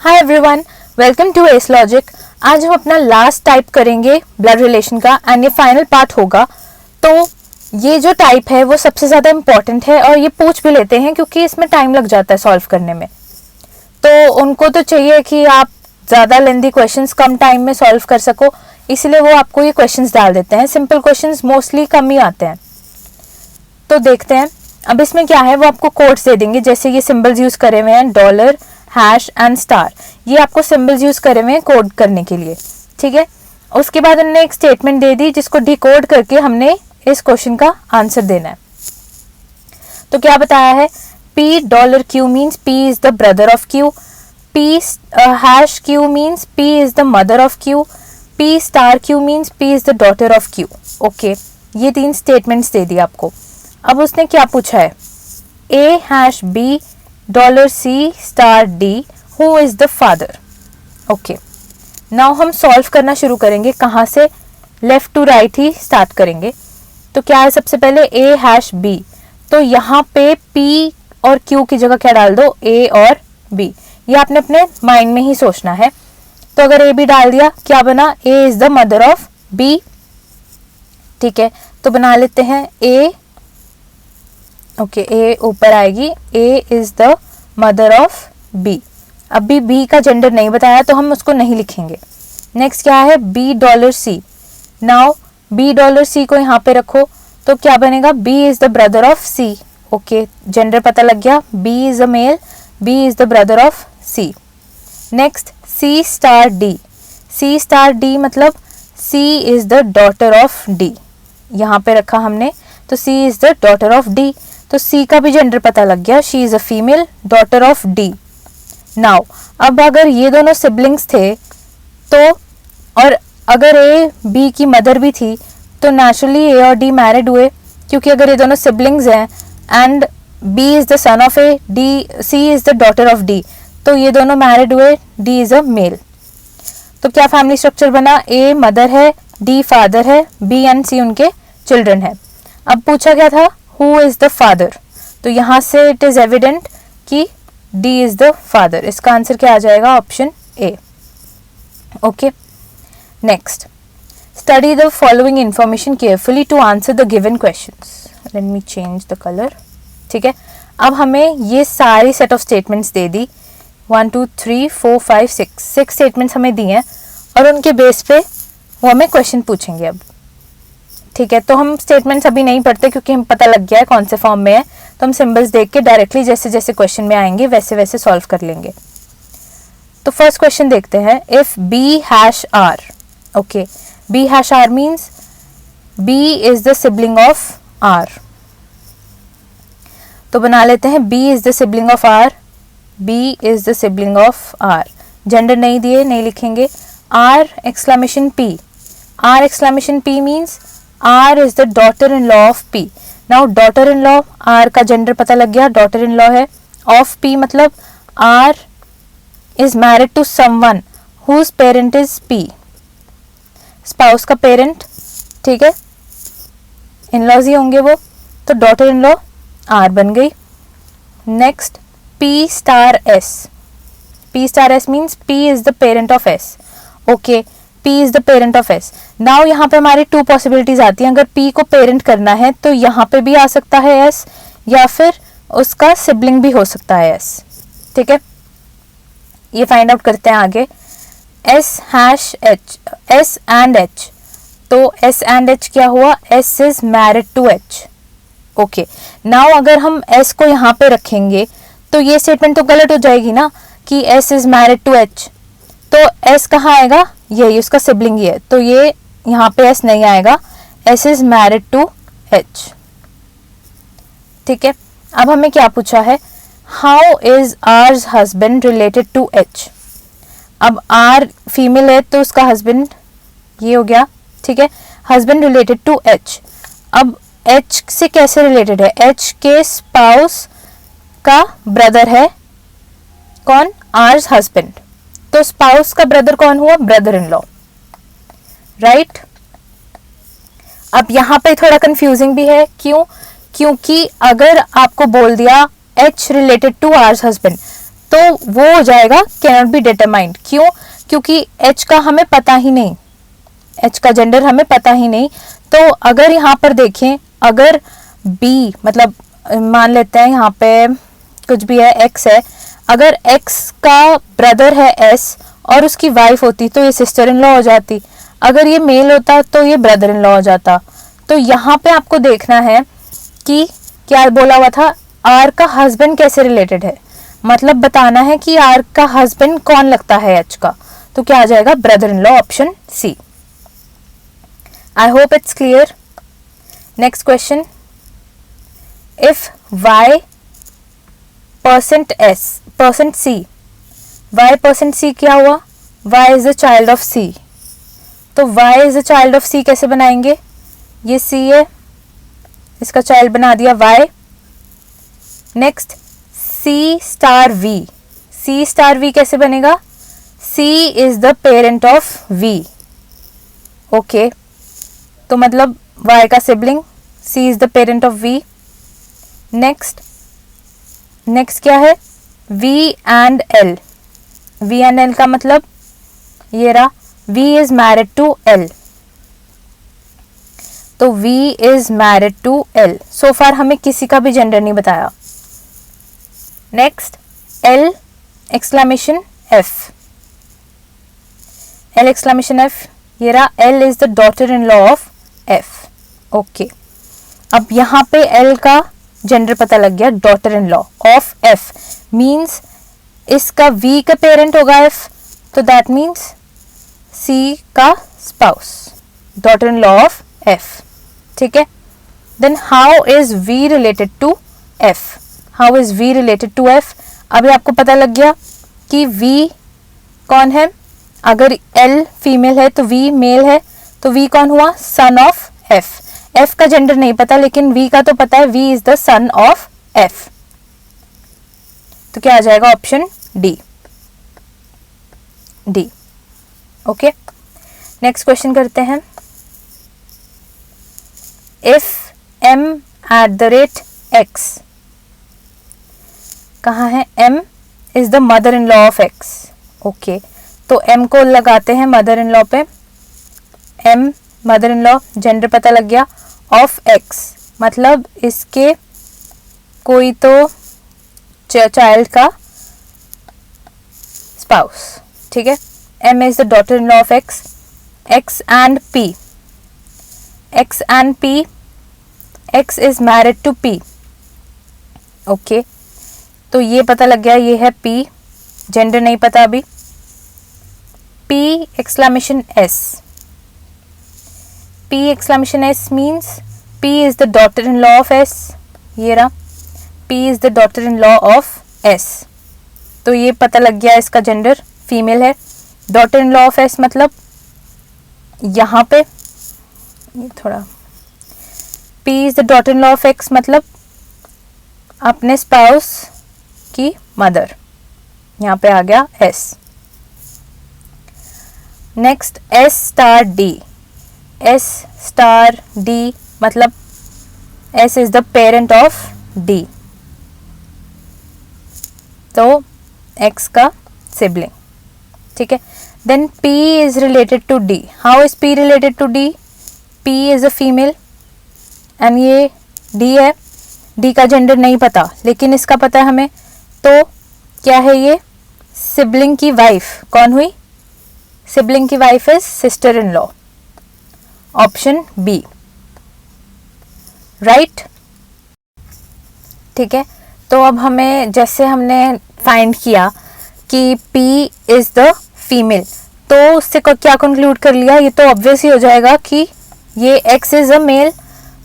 Hi everyone, welcome to S logic. आज हम अपना लास्ट टाइप करेंगे ब्लड रिलेशन का एंड ये फाइनल पार्ट होगा। तो ये जो टाइप है वो सबसे ज़्यादा इम्पॉर्टेंट है और ये पूछ भी लेते हैं क्योंकि इसमें टाइम लग जाता है सॉल्व करने में। तो उनको तो चाहिए कि आप ज़्यादा लेंदी क्वेश्चंस कम टाइम में सॉल्व कर सको, इसलिए वो आपको ये क्वेश्चंस डाल देते हैं। सिंपल क्वेश्चंस मोस्टली कम ही आते हैं। तो देखते हैं अब इसमें क्या है। वो आपको कोड्स दे देंगे, जैसे ये सिंबल्स यूज़ करे हुए हैं डॉलर, हैश एंड स्टार। ये आपको सिंबल्स यूज करे हुए हैं कोड करने के लिए, ठीक है। उसके बाद हमने एक स्टेटमेंट दे दी जिसको डिकोड करके हमने इस क्वेश्चन का आंसर देना है। तो क्या बताया है, P dollar Q means P is the brother of Q, P hash Q means P is the mother of Q, P star Q means P is the daughter of Q। Okay, ये 3 statements दे दी आपको। अब उसने क्या पूछा है, A hash B dollar C star D who is the father. Okay, now हम solve करना शुरू करेंगे। कहाँ से, लेफ्ट टू राइट ही स्टार्ट करेंगे। तो क्या है, सबसे पहले A हैश B, तो यहाँ पे P और Q की जगह क्या डाल दो, A और B। ये आपने अपने माइंड में ही सोचना है। तो अगर A B डाल दिया, क्या बना, A is the mother of B। ठीक है, तो बना लेते हैं A। ओके, A ऊपर आएगी, A is the mother of B। अभी B का जेंडर नहीं बताया तो हम उसको नहीं लिखेंगे। नेक्स्ट क्या है, B dollar C। Now B dollar C को यहाँ पे रखो, तो क्या बनेगा, B is the brother of C। Okay, gender पता लग गया, B is a male, B is the brother of C। Next C star D। C star D मतलब C is the daughter of D। यहाँ पे रखा हमने, तो C is the daughter of D। तो C का भी जेंडर पता लग गया, she is a female, daughter of D। Now अब अगर ये दोनों सिबलिंग्स थे तो, और अगर A B की मदर भी थी, तो नेचुरली A और D मैरिड हुए, क्योंकि अगर ये दोनों सिबलिंग्स हैं and B is the son of A, C is the daughter of D, तो ये दोनों मैरिड हुए, D इज अ मेल। तो क्या फैमिली स्ट्रक्चर बना, A मदर है, D फादर है, B एंड C उनके चिल्ड्रन है। अब पूछा क्या था, हु इज द फादर, तो यहाँ से इट इज एविडेंट कि D इज द फादर। इसका आंसर क्या आ जाएगा, option A। Okay, next, study the following information carefully to answer the given questions. Let me change the colour. ठीक है, अब हमें ये सारी सेट ऑफ स्टेटमेंट्स दे दी, 1 2 3 4 5 6 स्टेटमेंट्स हमें दी हैं और उनके बेस पे वो हमें क्वेश्चन पूछेंगे अब। ठीक है, तो हम स्टेटमेंट्स अभी नहीं पढ़ते क्योंकि हम पता लग गया है कौन से फॉर्म में है, तो हम सिंबल्स देख के डायरेक्टली जैसे जैसे क्वेश्चन में आएंगे वैसे वैसे सॉल्व कर लेंगे। तो फर्स्ट क्वेश्चन देखते हैं, if B hash R। Okay, B hash R means B is the sibling of R। तो बना लेते हैं B is the sibling of R, B is the sibling of R। Gender नहीं दिए, नहीं लिखेंगे। R exclamation P, R exclamation P means R is the daughter-in-law of P. Now daughter-in-law, R का gender पता लग गया, daughter-in-law है, of P मतलब R is married to someone whose parent is P. Spouse का पेरेंट, ठीक है, in-laws ही होंगे वो, तो daughter-in-law R बन गई। Next P star S। P star S means P is the parent of S. Okay, P is the parent of S। Now यहाँ पे हमारी 2 पॉसिबिलिटीज आती हैं। अगर P को पेरेंट करना है तो यहाँ पे भी आ सकता है S, या फिर उसका सिबलिंग भी हो सकता है S। ठीक है, ये फाइंड आउट करते हैं आगे। S hash H, S and H, तो S एंड H क्या हुआ, S is married to H। Okay, now अगर हम S को यहाँ पे रखेंगे तो ये स्टेटमेंट तो गलत हो जाएगी ना कि S is married to H। तो S कहाँ आएगा, यही उसका सिबलिंग ही है, तो ये यहाँ पे S नहीं आएगा, S is married to H। ठीक है, अब हमें क्या पूछा है, how is R's husband related to H। अब R फीमेल है तो उसका हस्बैंड ये हो गया, ठीक है, हस्बैंड रिलेटेड टू H। अब H से कैसे रिलेटेड है, H के स्पाउस का ब्रदर है कौन, आर्स हस्बैंड, तो स्पाउस का ब्रदर कौन हुआ, ब्रदर इन लॉ, राइट। अब यहाँ पे थोड़ा कंफ्यूजिंग भी है, क्यों, क्योंकि अगर आपको बोल दिया H related to R's husband, तो वो हो जाएगा कैन नॉट बी डिटरमाइंड। क्यों? क्योंकि एच का हमें पता ही नहीं, एच का जेंडर हमें पता ही नहीं। तो अगर यहाँ पर देखें, अगर बी मतलब मान लेते हैं यहाँ पे कुछ भी है, एक्स है, अगर एक्स का ब्रदर है एस और उसकी वाइफ होती तो ये सिस्टर इन लॉ हो जाती, अगर ये मेल होता तो ये ब्रदर इन लॉ हो जाता। तो यहाँ पे आपको देखना है कि क्या बोला हुआ था, आर का हस्बैंड कैसे रिलेटेड है, मतलब बताना है कि आर का हस्बैंड कौन लगता है एच का। तो क्या आ जाएगा, brother in law, option C. I hope it's clear. Next question, if y percent c, y percent c क्या हुआ, y is the child of c। तो y is the child of c कैसे बनाएंगे, ये c है, इसका child बना दिया y। Next c star v, c star v कैसे बनेगा, c is the parent of v। Okay, तो मतलब y का sibling, c is the parent of v। Next क्या है, v and l, v and l का मतलब ये रहा, v is married to l, तो v is married to l। So far हमें किसी का भी जेंडर नहीं बताया। Next l exclamation f, l exclamation f, ये रहा, l is the daughter in law of f। Okay, अब यहाँ पे l का जेंडर पता लग गया, daughter in law of f means इसका v का पेरेंट होगा f, तो दैट मीन्स c का spouse, daughter in law of f। ठीक है, then how is v related to f, how is v related to f। अभी आपको पता लग गया कि v कौन है, अगर l फीमेल है तो v मेल है, तो v कौन हुआ, सन ऑफ f। f का जेंडर नहीं पता लेकिन v का तो पता है, v is the son of f। तो क्या आ जाएगा, option D, D. Okay, next question करते हैं, इफ m @x, कहाँ है, m is the mother in law of x। Okay, तो m को लगाते हैं मदर इन लॉ पे, m mother in law, gender पता लग गया, ऑफ x मतलब इसके कोई तो चाइल्ड का स्पाउस। ठीक है, m is the daughter in law of x, x and p, x and p, x is married to p। Okay, तो ये पता लग गया, ये है p, जेंडर नहीं पता अभी, p exclamation s, p exclamation s means p is the daughter in law of s, ये रहा, p is the daughter in law of s। तो ये पता लग गया इसका जेंडर फीमेल है, daughter in law of s मतलब यहाँ पे ये थोड़ा, p is the daughter in law of x मतलब अपने स्पाउस की मदर, यहाँ पे आ गया s। Next s star d, s star d मतलब s is the parent of d, तो x का सिबलिंग। ठीक है, then p is related to d, how is p related to d, p is a female and ये d है, d का gender नहीं पता लेकिन इसका पता है हमें, तो क्या है ये, सिबलिंग की वाइफ, कौन हुई, सिबलिंग की wife is sister in law, option B, right. ठीक है, तो अब हमें जैसे हमने फाइंड किया कि p इज द फीमेल, तो उससे क्या कंक्लूड कर लिया, ये तो ऑब्वियस ही हो जाएगा कि ये x is a male.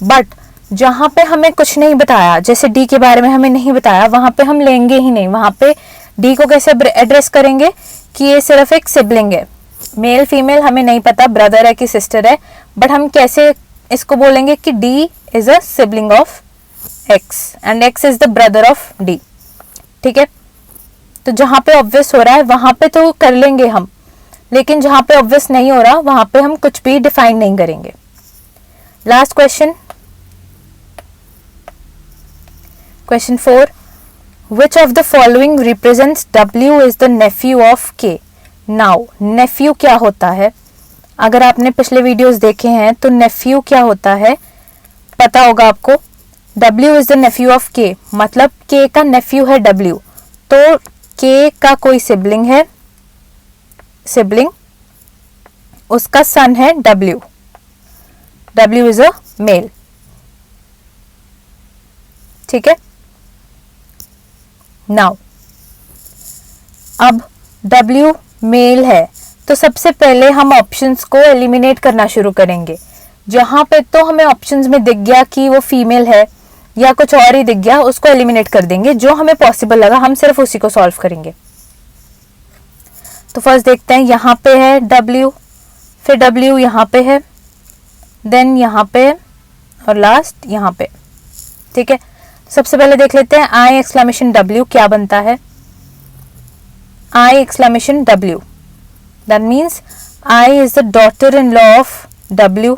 But जहाँ पे हमें कुछ नहीं बताया, जैसे d के बारे में हमें नहीं बताया, वहां पे हम लेंगे ही नहीं, वहां पे d को कैसे एड्रेस करेंगे कि ये सिर्फ एक सिबलिंग है, मेल फीमेल हमें नहीं पता, ब्रदर है कि सिस्टर है, बट हम कैसे इसको बोलेंगे कि d is a sibling of x and x is the brother of d। ठीक है, तो जहां पे ऑब्वियस हो रहा है वहां पे तो कर लेंगे हम, लेकिन जहां पे ऑब्वियस नहीं हो रहा वहां पे हम कुछ भी डिफाइन नहीं करेंगे। Last question, question 4, Which of the following represents W is the nephew of K? Now, nephew क्या होता है? अगर आपने पिछले वीडियोस देखे हैं तो nephew क्या होता है पता होगा आपको. W is the nephew of K, मतलब K का nephew है W, तो K का कोई सिबलिंग है, सिबलिंग, उसका सन है W. W is a male. ठीक है. नाउ अब W मेल है तो सबसे पहले हम ऑप्शंस को एलिमिनेट करना शुरू करेंगे. जहां पे तो हमें ऑप्शंस में दिख गया कि वो फीमेल है या कुछ और ही दिख गया, उसको एलिमिनेट कर देंगे. जो हमें पॉसिबल लगा हम सिर्फ उसी को सॉल्व करेंगे. तो फर्स्ट देखते हैं, यहाँ पे है W, फिर W यहाँ पे है, देन यहाँ पे और लास्ट यहाँ पे. ठीक है. सबसे पहले देख लेते हैं I एक्सक्लेमेशन W क्या बनता है. I exclamation W, that means I is the daughter in law of W.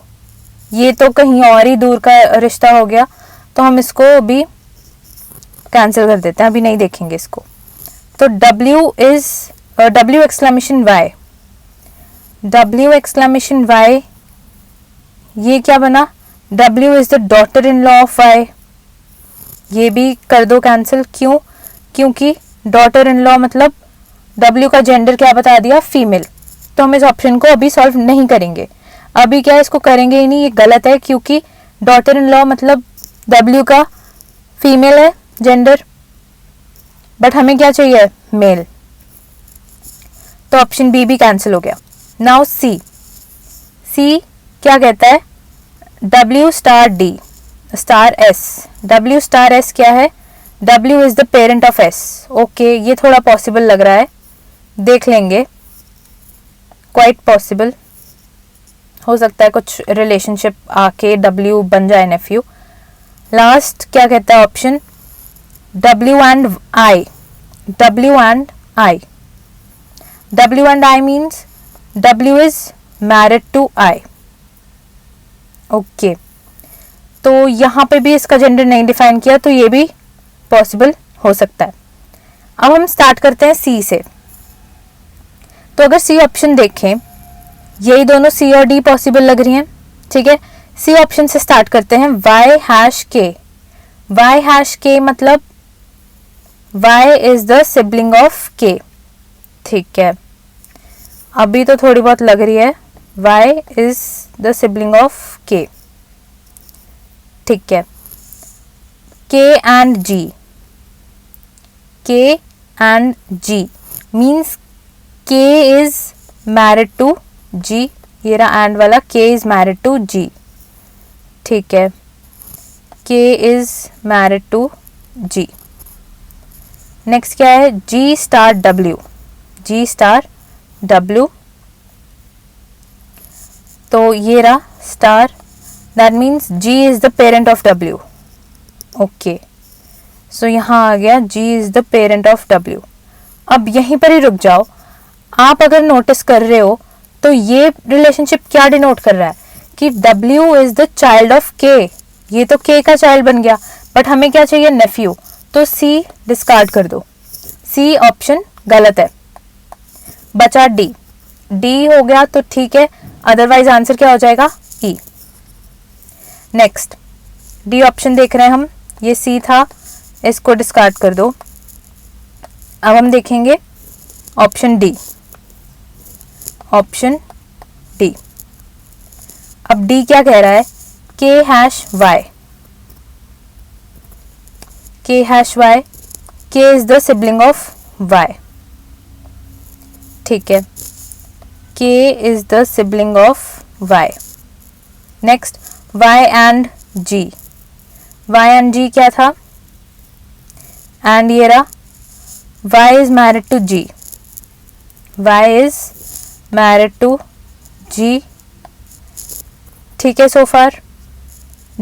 ये तो कहीं और ही दूर का रिश्ता हो गया, तो हम इसको अभी कैंसिल कर देते हैं, अभी नहीं देखेंगे इसको. तो W exclamation Y, W exclamation Y, ये क्या बना, W is the daughter in law of Y. ये भी कर दो कैंसिल. क्यों? क्योंकि डॉटर इन लॉ मतलब W का जेंडर क्या बता दिया, फीमेल. तो हम इस ऑप्शन को अभी सॉल्व नहीं करेंगे. अभी क्या इसको करेंगे ही नहीं, ये गलत है, क्योंकि डॉटर इन लॉ मतलब W का फीमेल है जेंडर, बट हमें क्या चाहिए, मेल. तो ऑप्शन बी भी कैंसिल हो गया. नाउ C क्या कहता है, W star D star S. W star S क्या है, W is the parent of S. Okay, ये थोड़ा पॉसिबल लग रहा है, देख लेंगे. क्वाइट पॉसिबल हो सकता है कुछ रिलेशनशिप आके W बन जाए नेफ्यू. लास्ट क्या कहता है option, W and I. W and I means W is married to I. Okay, तो यहाँ पे भी इसका जेंडर नहीं डिफाइन किया, तो ये भी पॉसिबल हो सकता है. अब हम स्टार्ट करते हैं C से. तो अगर C ऑप्शन देखें, यही दोनों C और D पॉसिबल लग रही हैं. ठीक है. C ऑप्शन से स्टार्ट करते हैं. Y हैश K मतलब Y is the sibling of K. ठीक है, अभी तो थोड़ी बहुत लग रही है. Y is the sibling of K. ठीक है. K and G means K is married to G. ये रहा एंड वाला, K is married to G. ठीक है, K is married to G. Next क्या है, G स्टार W. तो ये रहा star, that means G is the parent of W. Okay, so यहाँ आ गया G is the parent of W. अब यहीं पर ही रुक जाओ. आप अगर नोटिस कर रहे हो तो ये रिलेशनशिप क्या डिनोट कर रहा है कि W is the child of K. ये तो K का चाइल्ड बन गया, बट हमें क्या चाहिए, नेफ्यू. तो C डिस्कार्ड कर दो. C ऑप्शन गलत है, बचा D हो गया तो ठीक है, अदरवाइज आंसर क्या हो जाएगा, E. नेक्स्ट D ऑप्शन देख रहे हैं हम, ये C था, इसको डिस्कार्ड कर दो. अब हम देखेंगे ऑप्शन D. अब D क्या कह रहा है, K hash Y. K is the sibling of Y. ठीक है, K is the sibling of Y. Next Y and G क्या था, एंड ये रहा Y is married to G. ठीक है, so far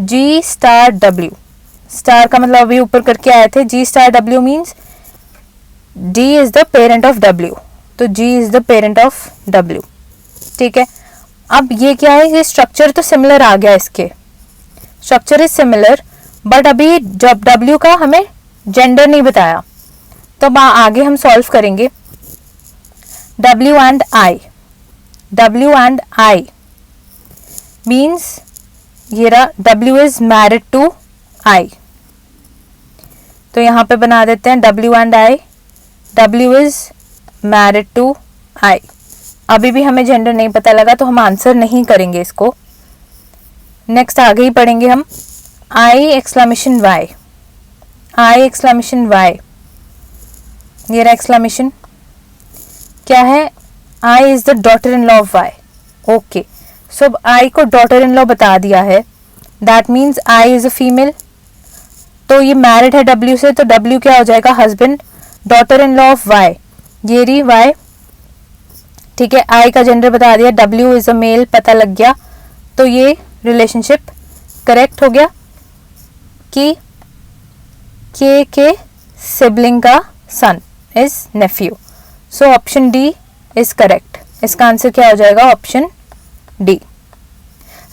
G star W. Star का मतलब अभी ऊपर करके आए थे, G star W means D is the parent of W. तो G is the parent of W. ठीक है. अब ये क्या है, ये स्ट्रक्चर तो सिमिलर आ गया, इसके स्ट्रक्चर इज सिमिलर, बट अभी जब W का हमें जेंडर नहीं बताया, तो अब आगे हम सॉल्व करेंगे। W and I मीन्स ये रहा W is married to I, तो यहाँ पे बना देते हैं W and I, W is married to I। अभी भी हमें जेंडर नहीं पता लगा तो हम आंसर नहीं करेंगे इसको। नेक्स्ट आगे ही पढ़ेंगे हम I exclamation Y, I exclamation Y, ये रहा एक्सक्लेमेशन, क्या है, I is the daughter in law of Y। Okay, so अब I को डॉटर इन लॉ बता दिया है, that means I is a female, तो ये मैरिड है W से, तो W क्या हो जाएगा, husband, daughter in law of Y, ये रही Y, ठीक है। I का जेंडर बता दिया, W इज अ मेल पता लग गया, तो ये रिलेशनशिप करेक्ट हो गया कि के सिबलिंग का son is nephew, so option D is correct. इसका आंसर क्या हो जाएगा, option D.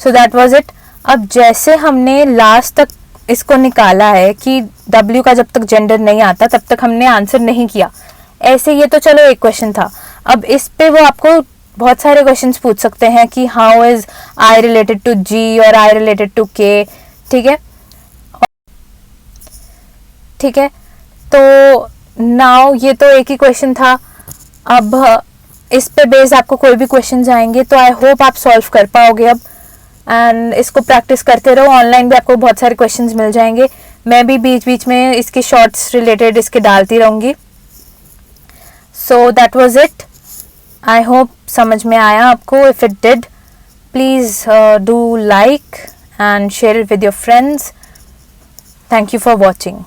So that was it. अब जैसे हमने लास्ट तक इसको निकाला है कि W का जब तक जेंडर नहीं आता तब तक हमने आंसर नहीं किया, ऐसे ये तो चलो एक क्वेश्चन था। अब इस पे वो आपको बहुत सारे क्वेश्चंस पूछ सकते हैं कि how is I related to G और I रिलेटेड टू K, ठीक है, ठीक है। तो नाउ ये तो एक ही क्वेश्चन था, अब इस पे बेस आपको कोई भी क्वेश्चंस आएंगे तो आई होप आप सॉल्व कर पाओगे अब, एंड इसको प्रैक्टिस करते रहो। ऑनलाइन भी आपको बहुत सारे क्वेश्चंस मिल जाएंगे, मैं भी बीच बीच में इसके शॉर्ट्स रिलेटेड इसके डालती रहूँगी। सो that was it, I hope समझ में आया आपको। If it did, please do like and share it with your friends. Thank you for watching.